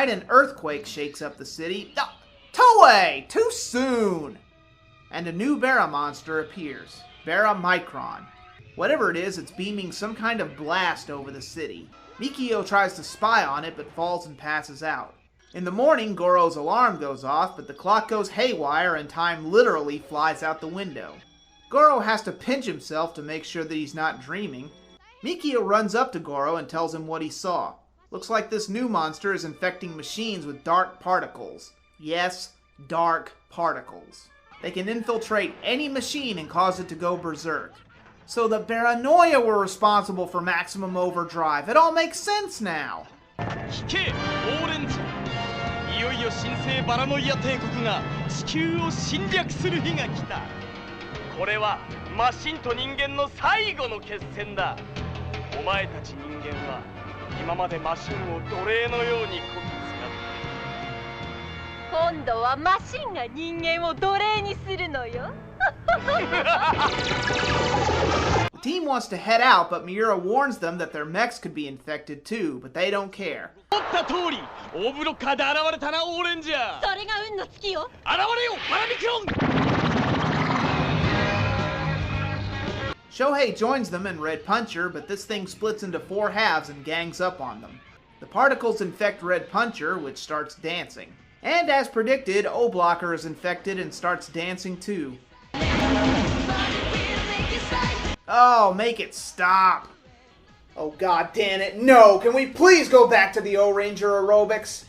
night, an earthquake shakes up the city. Toei! Too soon! And a new Bara monster appears. Bara Micron. Whatever it is, it's beaming some kind of blast over the city. Mikio tries to spy on it, but falls and passes out. In the morning, Goro's alarm goes off, but the clock goes haywire and time literally flies out the window. Goro has to pinch himself to make sure that he's not dreaming. Mikio runs up to Goro and tells him what he saw. Looks like this new monster is infecting machines with dark particles. Yes, dark particles. They can infiltrate any machine and cause it to go berserk. So the Paranoia were responsible for maximum overdrive. It all makes sense now. 聞け、オーレンジ。いよいよ新生バラノイア帝国が地球を侵略する日が来た。これはマシンと人間の最後の決戦だ。お前たち人間は今までマシンを奴隷のようにこき使って。今度はマシンが人間を奴隷にするのよ。The team wants to head out, but Miura warns them that their mechs could be infected too, but they don't care. 思った通り、大ブロッカーで現れたな、オーレンジャー。それが運の月よ。現れよ、パラミクロン。Shohei joins them in Red Puncher, but this thing splits into 4 halves and gangs up on them. The particles infect Red Puncher, which starts dancing. And as predicted, O-Blocker is infected and starts dancing too. Oh, make it stop! Oh god damn it, no! Can we please go back to the Ohranger aerobics?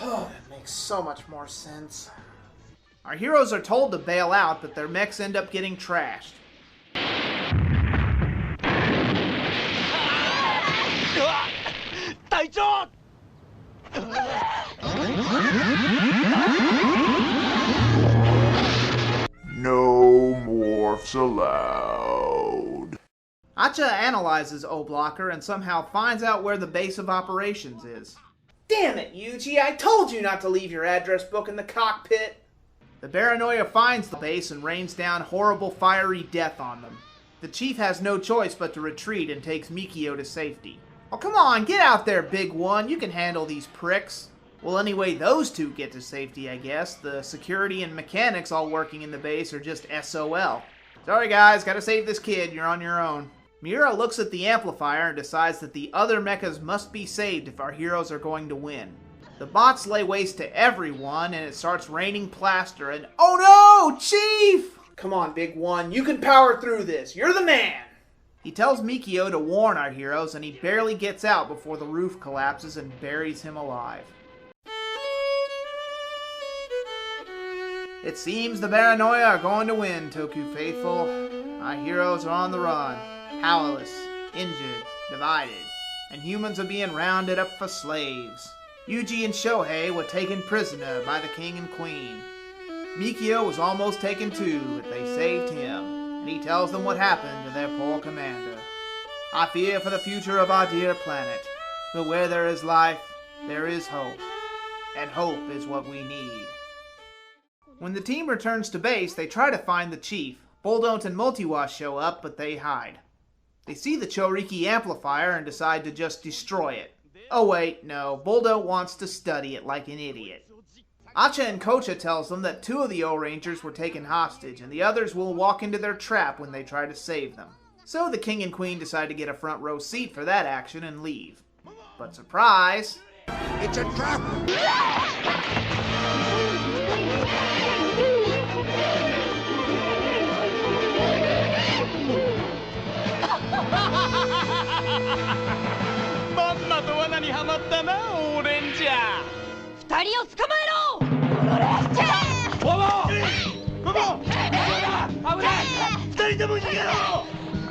Oh, that makes so much more sense. Our heroes are told to bail out, but their mechs end up getting trashed. No morphs allowed. Acha analyzes O-Blocker and somehow finds out where the base of operations is. Damn it, Yuji! I told you not to leave your address book in the cockpit! The Paranoia finds the base and rains down horrible fiery death on them. The chief has no choice but to retreat and takes Mikio to safety. Oh, come on, get out there, big one. You can handle these pricks. Well, anyway, those two get to safety, I guess. The security and mechanics all working in the base are just SOL. Sorry, guys, gotta save this kid. You're on your own. Miura looks at the amplifier and decides that the other mechas must be saved if our heroes are going to win. The bots lay waste to everyone, and it starts raining plaster, and oh no, Chief! Come on, big one, you can power through this. You're the man! He tells Mikio to warn our heroes, and he barely gets out before the roof collapses and buries him alive. It seems the Paranoia are going to win, Toku faithful. Our heroes are on the run, powerless, injured, divided, and humans are being rounded up for slaves. Yuji and Shohei were taken prisoner by the king and queen. Mikio was almost taken too, but they saved him, and he tells them what happened to their poor commander. I fear for the future of our dear planet, but where there is life, there is hope, and hope is what we need. When the team returns to base, they try to find the chief. Buldont and Multiwash show up, but they hide. They see the Chouriki amplifier and decide to just destroy it. Oh wait, no, Buldont wants to study it like an idiot. Acha and Kocha tells them that 2 of the Ohrangers were taken hostage, and the others will walk into their trap when they try to save them. So the king and queen decide to get a front row seat for that action and leave. But surprise! It's a trap!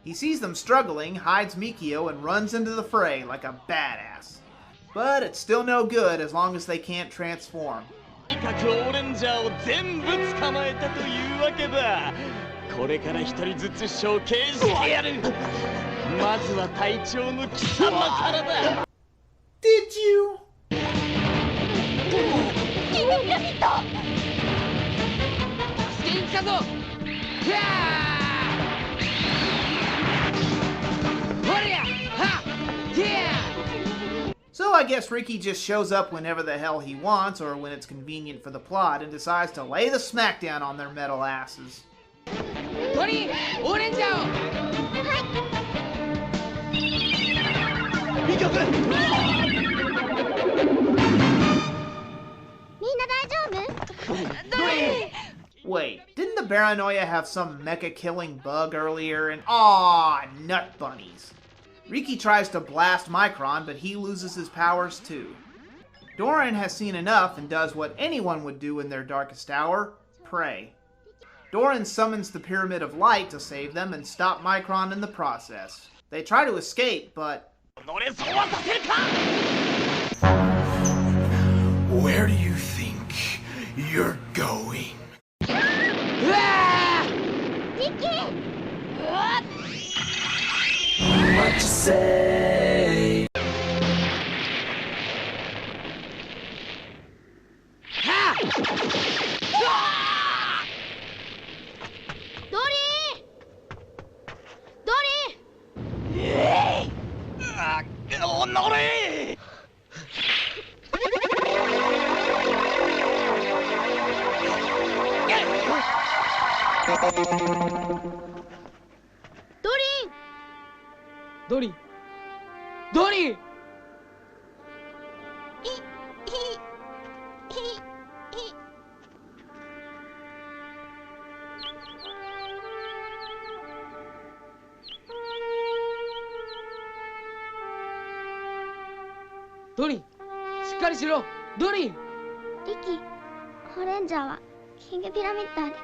He sees them struggling, hides Mikio, and runs into the fray like a badass. But it's still no good as long as they can't transform. とにかくオーレンジャーを全部捕まえたというわけだ。これから一人ずつ処刑してやる。まずは隊長の貴様からだ。Did you? キングピラミッド。助けに来たぞ。やあ。ほりゃ。は。I guess Riki just shows up whenever the hell he wants or when it's convenient for the plot and decides to lay the smackdown on their metal asses. Doran, Ohranger! 美局 Wait, didn't the Paranoia have some mecha-killing bug earlier? And aw, nut bunnies. Riki tries to blast Micron, but he loses his powers too. Doran has seen enough and does what anyone would do in their darkest hour, pray. Doran summons the Pyramid of Light to save them and stop Micron in the process. They try to escape, but... Where do you think you're going? What you say? Doran! Doran! Doran! しっかりしろ! Doran! リキ、オレンジャーはキングピラミッダーで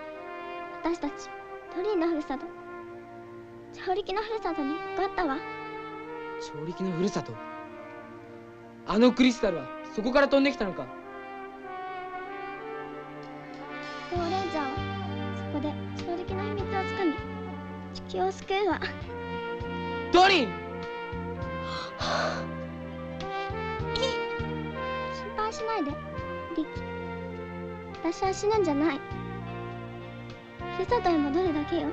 私たちドリンのふるさとチョウリキのふるさとに向かったわ。チョウリキのふるさと。あのクリスタルはそこから飛んできたのか。オレンジャーはそこでチョウリキの秘密をつかみ地球を救うわ。ドリン！心配しないでリキ、私は死ぬんじゃない。ふるさとへ戻るだけよ。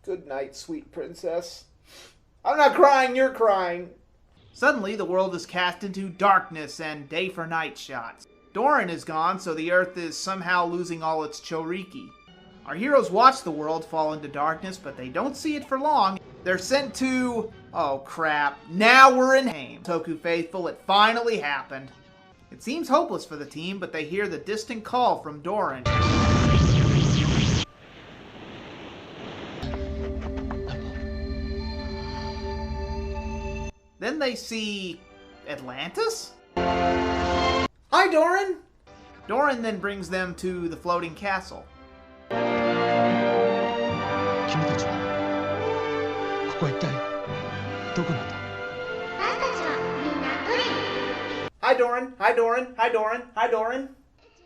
Good night, sweet princess. I'm not crying, you're crying. Suddenly, the world is cast into darkness and day for night shots. Doran is gone, so the Earth is somehow losing all its Chouriki. Our heroes watch the world fall into darkness, but they don't see it for long. They're sent to... oh crap, now we're in Haim. Toku faithful, it finally happened. It seems hopeless for the team, but they hear the distant call from Doran. Then they see... Atlantis? Hi, Doran! Doran then brings them to the floating castle. Hi, Doran! Hi, Doran! Hi, Doran! Hi, Doran!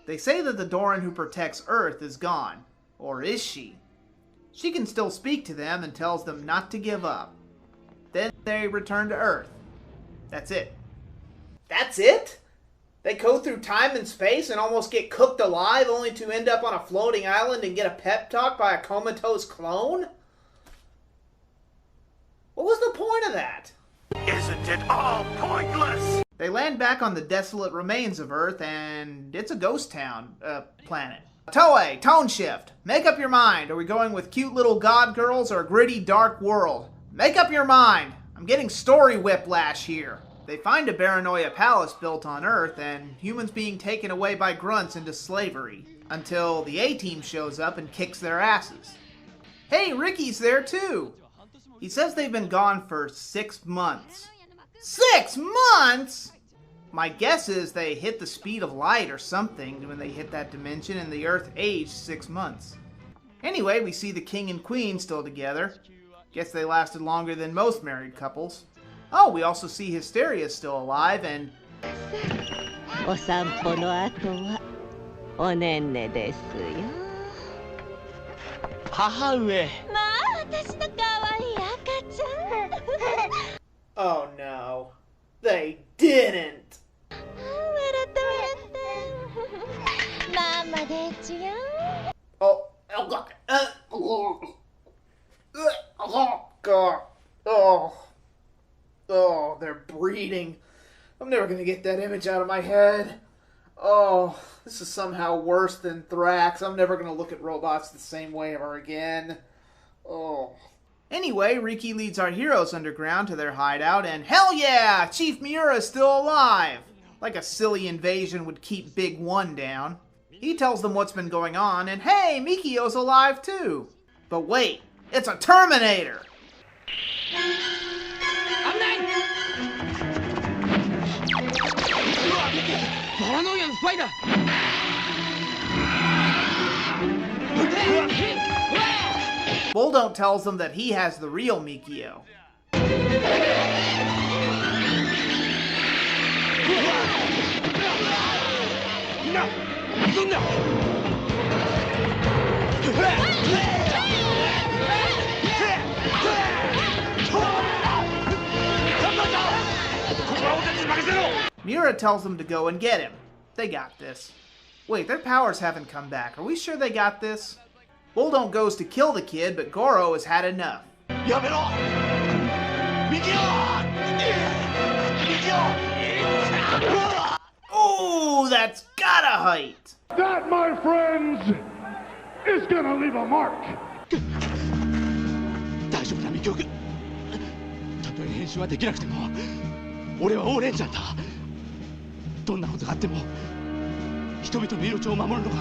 They say that the Doran who protects Earth is gone. Or is she? She can still speak to them and tells them not to give up. Then they return to Earth. That's it. That's it? They go through time and space and almost get cooked alive only to end up on a floating island and get a pep talk by a comatose clone? What was the point of that? Isn't it all pointless? They land back on the desolate remains of Earth and it's a ghost town, planet. Toei, tone shift. Make up your mind. Are we going with cute little god girls or a gritty dark world? Make up your mind. I'm getting story whiplash here. They find a Paranoia palace built on Earth and humans being taken away by grunts into slavery until the A-Team shows up and kicks their asses. Hey, Riki's there too. He says they've been gone for 6 months. 6 months?! My guess is they hit the speed of light or something when they hit that dimension and the Earth aged 6 months. Anyway, we see the king and queen still together. Guess they lasted longer than most married couples. Oh, we also see Hysteria still alive and... お散歩の後はおねんねですよ。母上。まあ、私の可愛い赤ちゃん。Oh no. They didn't. 笑ったママで違う Oh, oh God. Oh, God. Oh, they're breeding. I'm never gonna get that image out of my head. Oh, this is somehow worse than Thrax. I'm never gonna look at robots the same way ever again. Oh. Anyway, Riki leads our heroes underground to their hideout, and hell yeah! Chief Miura's still alive! Like a silly invasion would keep Big One down. He tells them what's been going on, and hey, Mikio's alive too! But wait, it's a Terminator! 危ないパラノイアのスパイだ Bulldog tells them that he has the real Mikio. Miura tells them to go and get him. They got this. Wait, their powers haven't come back. Are we sure they got this? Bulldog goes to kill the kid, but Goro has had enough. Oh, that's gotta height! That, my friends, is gonna leave a mark. 大丈夫だミキオ君たとえ変身はできなくても俺はオーレンジャーだどんなことがあっても人々の命を守るのが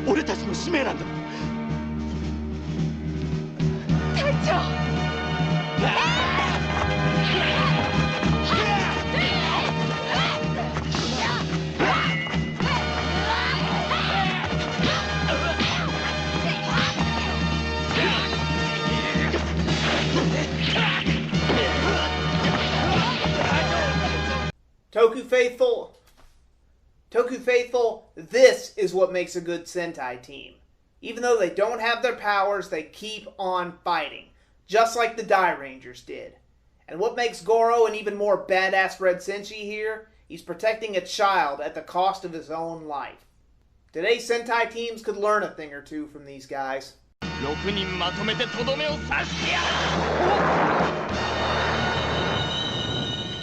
俺たちの使命なんだ隊長Toku Faithful, this is what makes a good Sentai team. Even though they don't have their powers, they keep on fighting, just like the Die Rangers did. And what makes Goro an even more badass Red Senshi here? He's protecting a child at the cost of his own life. Today's Sentai teams could learn a thing or two from these guys. 6人まとめてとどめを刺してやる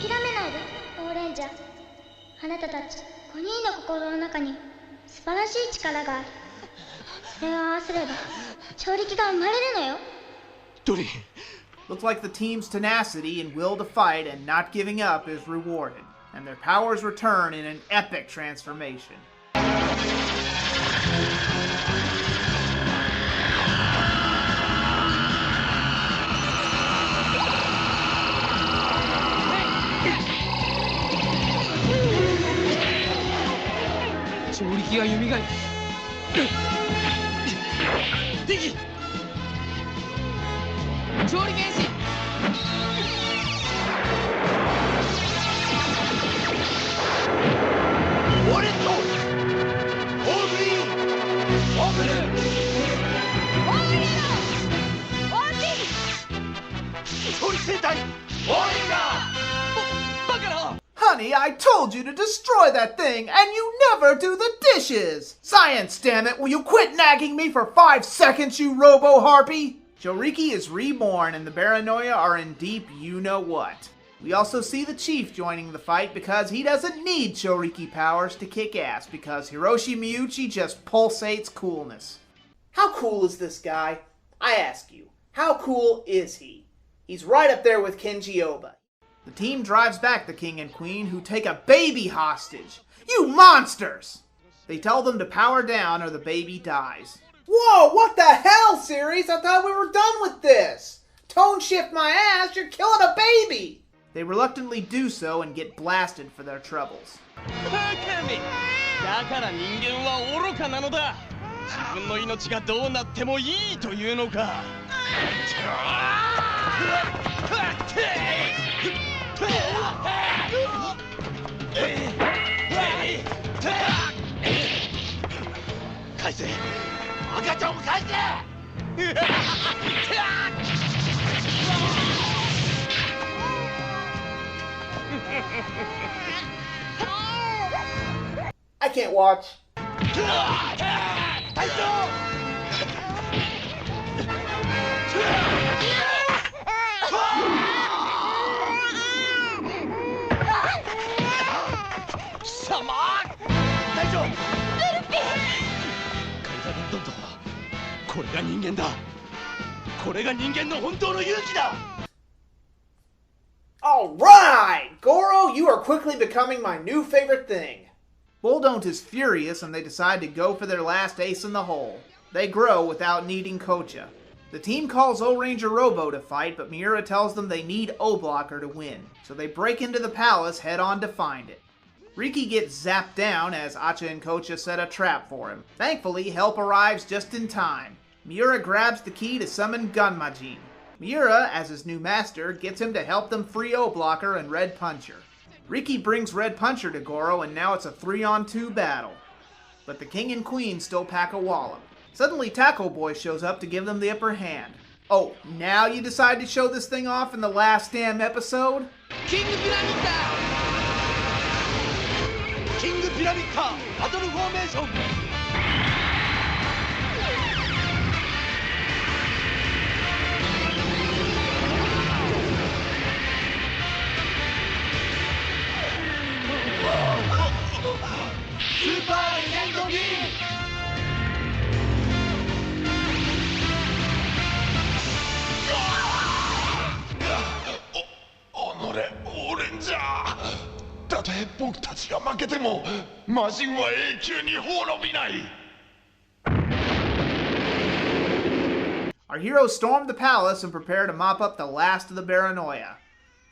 諦めないでオーレンジャーあなたたち5人の心の中に素晴らしい力があるそれを合わせれば超力が生まれるのよドリン Looks like the team's tenacity and will to fight and not giving up is rewarded, and their powers return in an epic transformation. Chouriki が蘇るディギ調理原子ウォレットオーグリーンオーブルオーリーオーリー調理戦隊オーリンガーバカな Honey, I told you to destroy that thing, and you never do the dishes! Science, damn it! Will you quit nagging me for 5 seconds, you robo-harpy? Chouriki is reborn, and the Baranoia are in deep you-know-what. We also see the Chief joining the fight because he doesn't need Chouriki powers to kick ass, because Hiroshi Miyuchi just pulsates coolness. How cool is this guy? I ask you, how cool is he? He's right up there with Kenji Oba. The team drives back the king and queen, who take a baby hostage. You monsters! They tell them to power down or the baby dies. Whoa, what the hell, series? I thought we were done with this! Tone shift my ass, you're killing a baby! They reluctantly do so and get blasted for their troubles. バカめだから人間は愚かなのだ自分の命がどうなってもいいというのか返せ赤ちゃんを返せ can't watch. Alright! Goro, you are quickly becoming my new favorite thing. Bulldont is furious and they decide to go for their last ace in the hole. They grow without needing Kocha. The team calls Ohranger Robo to fight, but Miura tells them they need O-Blocker to win, so they break into the palace head on to find it. Riki gets zapped down as Acha and Kocha set a trap for him. Thankfully, help arrives just in time. Miura grabs the key to summon Ganmajin. Miura, as his new master, gets him to help them free O-Blocker and Red Puncher. Riki brings Red Puncher to Goro, and now it's a 3-on-2 battle. But the king and queen still pack a wallop. Suddenly Taco Boy shows up to give them the upper hand. Oh, now you decide to show this thing off in the last damn episode? King Pyramid Battle Formation! Super Endogi! おれオレンジャーたとえ僕たちが負けても魔人は永久に滅びない Our heroes storm the palace and prepare to mop up the last of the paranoia.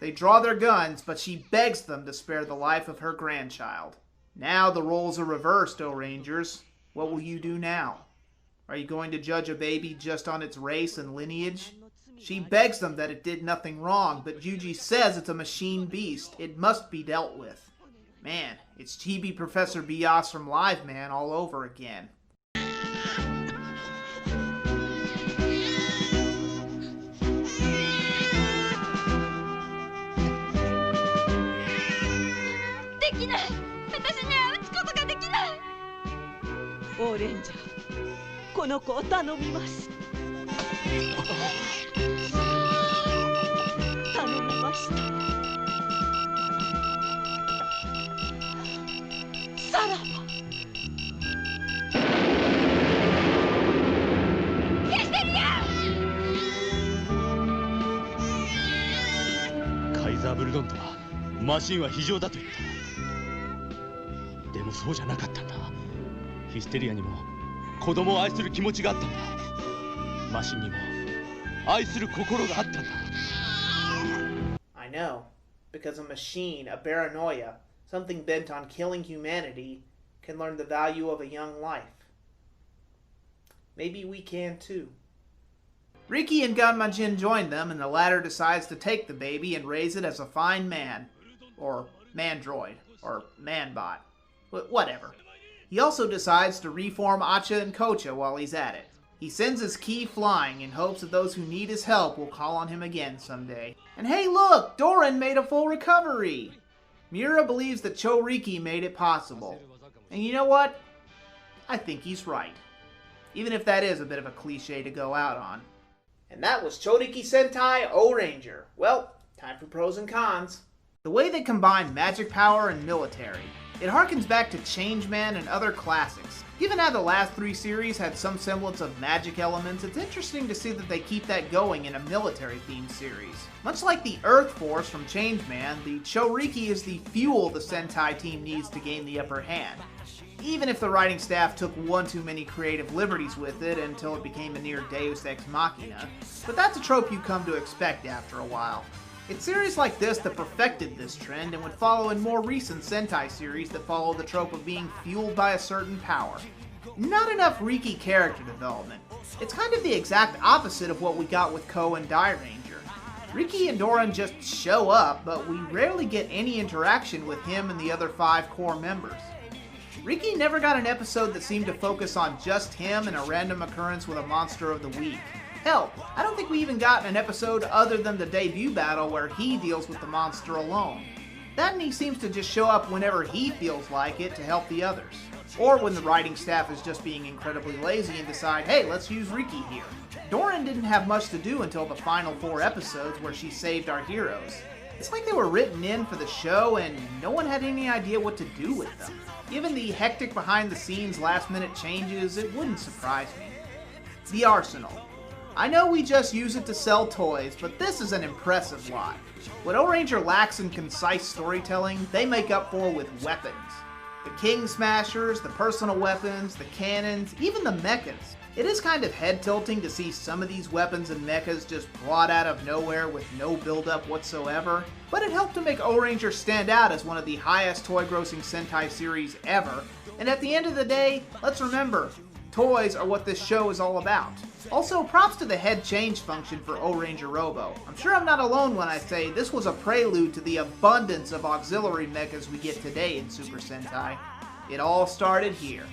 They draw their guns, but she begs them to spare the life of her grandchild. Now the roles are reversed, Ohrangers. What will you do now? Are you going to judge a baby just on its race and lineage? She begs them that it did nothing wrong, but Yuji says it's a machine beast. It must be dealt with. Man, it's Chibi Professor Bias from Live Man all over again. オーレンジャー、この子を頼みます。頼みました。さらば。ヒステリア！カイザーブルドンとはマシンは非常だと言った。でもそうじゃなかったんだ。ヒステリアにも子供を愛する気持ちがあったんだ。マシンにも愛する心があったんだ。I know, because a machine, a paranoia, something bent on killing humanity, can learn the value of a young life. Maybe we can too. Riki and Ganmajin join them, and the latter decides to take the baby and raise it as a fine man. Or mandroid. Or manbot. Whatever. He also decides to reform Acha and Kocha while he's at it. He sends his key flying in hopes that those who need his help will call on him again someday. And hey look! Doran made a full recovery! Miura believes that Chouriki made it possible. And you know what? I think he's right. Even if that is a bit of a cliche to go out on. And that was Chouriki Sentai Ohranger. Well, time for pros and cons. The way they combine magic power and military. It harkens back to Changeman and other classics. Given how the last 3 series had some semblance of magic elements, it's interesting to see that they keep that going in a military-themed series. Much like the Earth Force from Changeman, the Chouriki is the fuel the Sentai team needs to gain the upper hand. Even if the writing staff took one too many creative liberties with it until it became a near Deus Ex Machina, but that's a trope you come to expect after a while. It's series like this that perfected this trend and would follow in more recent Sentai series that follow the trope of being fueled by a certain power. Not enough Riki character development. It's kind of the exact opposite of what we got with Ko and Dairanger. Riki and Doran just show up, but we rarely get any interaction with him and the other 5 core members. Riki never got an episode that seemed to focus on just him and a random occurrence with a monster of the week. Hell, I don't think we even got an episode other than the debut battle where he deals with the monster alone. Then he seems to just show up whenever he feels like it to help the others. Or when the writing staff is just being incredibly lazy and decide, hey, let's use Riki here. Doran didn't have much to do until the final 4 episodes where she saved our heroes. It's like they were written in for the show and no one had any idea what to do with them. Given the hectic behind-the-scenes last-minute changes, it wouldn't surprise me. The Arsenal. I know we just use it to sell toys, but this is an impressive lot. What Ohranger lacks in concise storytelling, they make up for with weapons. The King Smashers, the personal weapons, the cannons, even the mechas. It is kind of head-tilting to see some of these weapons and mechas just brought out of nowhere with no build-up whatsoever, but it helped to make Ohranger stand out as one of the highest toy-grossing Sentai series ever, and at the end of the day, let's remember, toys are what this show is all about. Also, props to the head change function for Ohranger Robo. I'm sure I'm not alone when I say this was a prelude to the abundance of auxiliary mechas we get today in Super Sentai. It all started here.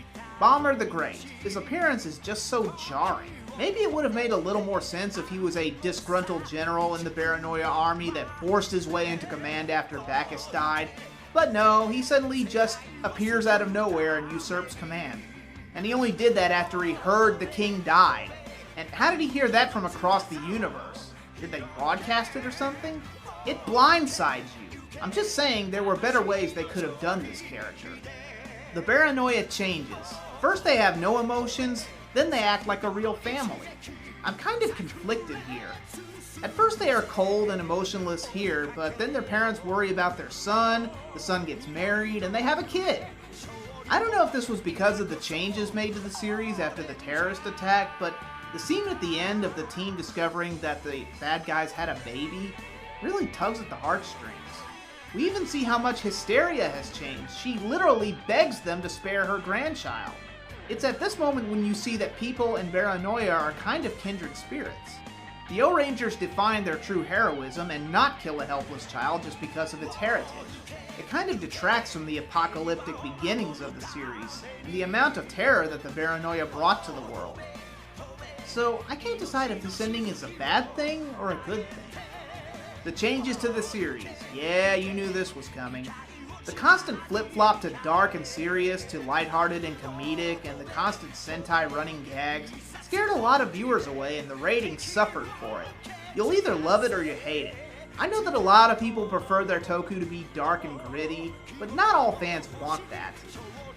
Bomber the Great. His appearance is just so jarring. Maybe it would have made a little more sense if he was a disgruntled general in the Baranoia army that forced his way into command after Bacchus died, but no, he suddenly just appears out of nowhere and usurps command. And he only did that after he heard the king died. And how did he hear that from across the universe? Did they broadcast it or something? It blindsides you. I'm just saying there were better ways they could have done this character. The Baranoia changes. First they have no emotions, then they act like a real family. I'm kind of conflicted here. At first they are cold and emotionless here, but then their parents worry about their son, the son gets married, and they have a kid. I don't know if this was because of the changes made to the series after the terrorist attack, but the scene at the end of the team discovering that the bad guys had a baby really tugs at the heartstrings. We even see how much Hysteria has changed. She literally begs them to spare her grandchild. It's at this moment when you see that people in Baranoia are kind of kindred spirits. The Ohrangers define their true heroism and not kill a helpless child just because of its heritage. It kind of detracts from the apocalyptic beginnings of the series, and the amount of terror that the Baranoia brought to the world. So, I can't decide if this ending is a bad thing or a good thing. The changes to the series. Yeah, you knew this was coming. The constant flip-flop to dark and serious to lighthearted and comedic, and the constant Sentai running gags scared a lot of viewers away and the ratings suffered for it. You'll either love it or you hate it. I know that a lot of people prefer their Toku to be dark and gritty, but not all fans want that.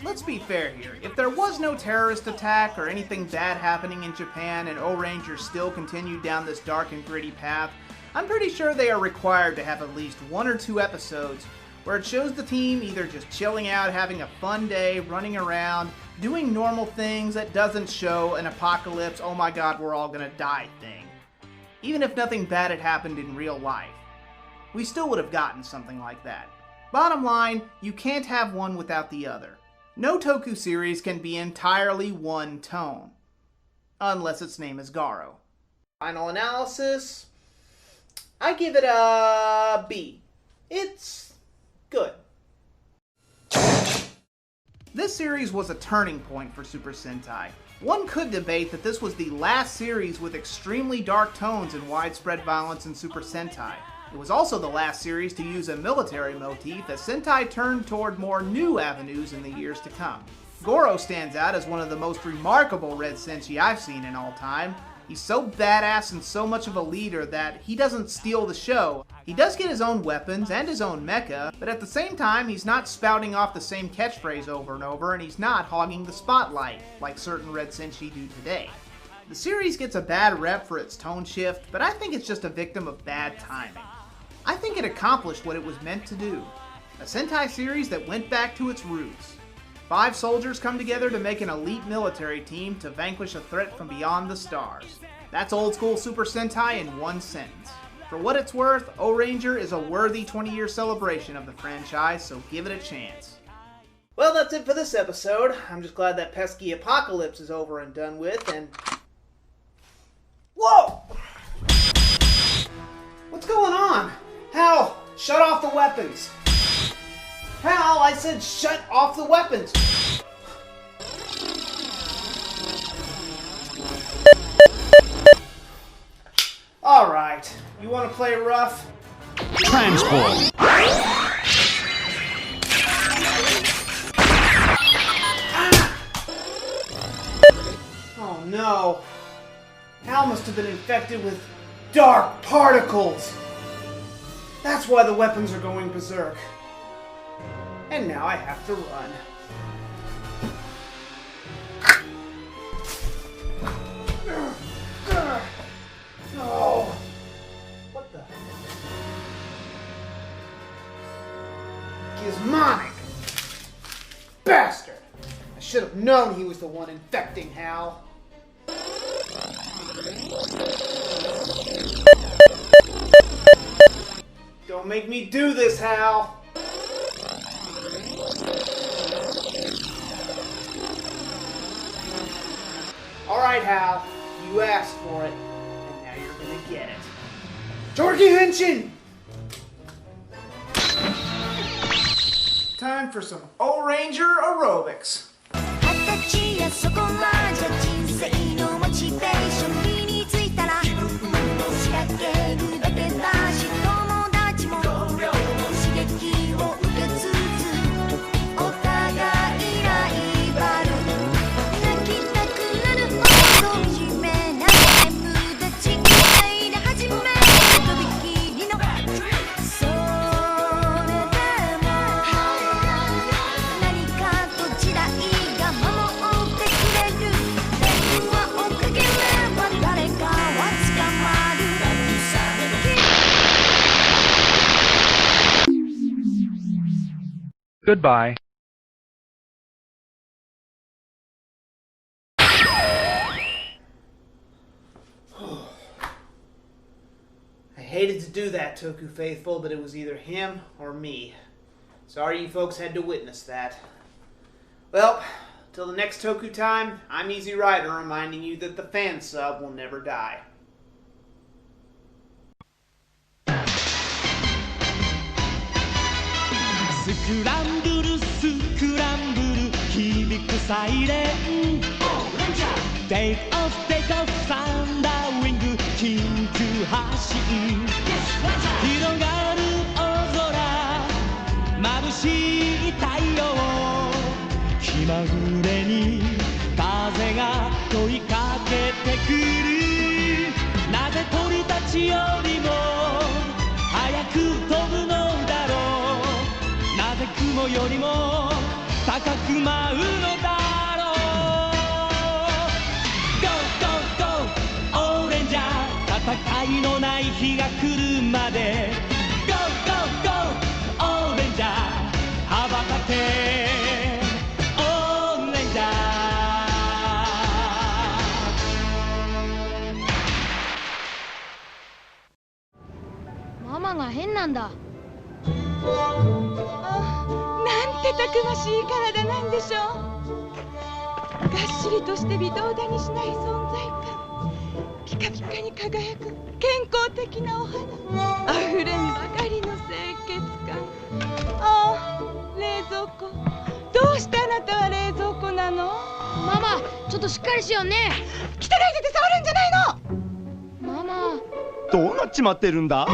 Let's be fair here. If there was no terrorist attack or anything bad happening in Japan and Ohranger still continued down this dark and gritty path, I'm pretty sure they are required to have at least 1 or 2 episodes where it shows the team either just chilling out, having a fun day, running around, doing normal things that doesn't show an apocalypse, oh my god, we're all gonna die thing. Even if nothing bad had happened in real life. We still would have gotten something like that. Bottom line, you can't have one without the other. No Toku series can be entirely one tone. Unless its name is Garo. Final analysis, I give it a B. It's good. This series was a turning point for Super Sentai. One could debate that this was the last series with extremely dark tones and widespread violence in Super Sentai. It was also the last series to use a military motif as Sentai turned toward more new avenues in the years to come. Goro stands out as one of the most remarkable Red Senshi I've seen in all time. He's so badass and so much of a leader that he doesn't steal the show. He does get his own weapons and his own mecha, but at the same time he's not spouting off the same catchphrase over and over, and he's not hogging the spotlight like certain Red Senshi do today. The series gets a bad rep for its tone shift, but I think it's just a victim of bad timing. I think it accomplished what it was meant to do. A Sentai series that went back to its roots. 5 soldiers come together to make an elite military team to vanquish a threat from beyond the stars. That's old school Super Sentai in one sentence. For what it's worth, Ohranger is a worthy 20-year celebration of the franchise, so give it a chance. Well, that's it for this episode. I'm just glad that pesky apocalypse is over and done with, and... Whoa! What's going on? Hal, shut off the weapons! Hal, I said shut off the weapons! Alright, you wanna play rough? Transport. no. Hal must have been infected with dark particles. That's why the weapons are going berserk. And now I have to run. Oh. What the? Gizmonic! Bastard! I should have known he was the one infecting Hal. Don't make me do this, Hal! Alright, Hal. You asked for it, and now you're gonna get it. Chouriki Henshin! Time for some Ohranger aerobics. 形やそこまじゃ人生のモチベーション身についたら仕掛けるだけだし友達も刺激を受けつつお互いライバル泣きたくなるほど惨めなゲームで違いで始めるとびきりのそれでも何かと時代が守ってくれる電話をかければ誰かは捕まる Goodbye. I hated to do that, Toku Faithful, but it was either him or me. Sorry you folks had to witness that. Well, till the next Toku time, I'm Easy Rider reminding you that the fan sub will never die. スクランブルスクランブル響くサイレンテイクオフテイクオフサンダーウィング緊急発進広がる大空眩しい太陽気まぐれに風が問いかけてくるなぜ鳥たちよりも早く飛ぶのだろうなぜ雲よりも高く舞うのだろう Go Go Go オレンジャー戦いのない日が来るまで Go Go Go オレンジャー羽ばたけオレンジャーママが変なんだ。なんてたくましい体なんでしょう。がっしりとして微動だにしない存在感、ピカピカに輝く健康的なお肌、あふれんばかりの清潔感。ああ、冷蔵庫。どうしてあなたは冷蔵庫なの？ママ、ちょっとしっかりしようね。汚い手で触るんじゃないの。ママ、どうなっちまってるんだ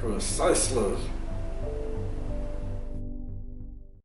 Precisely.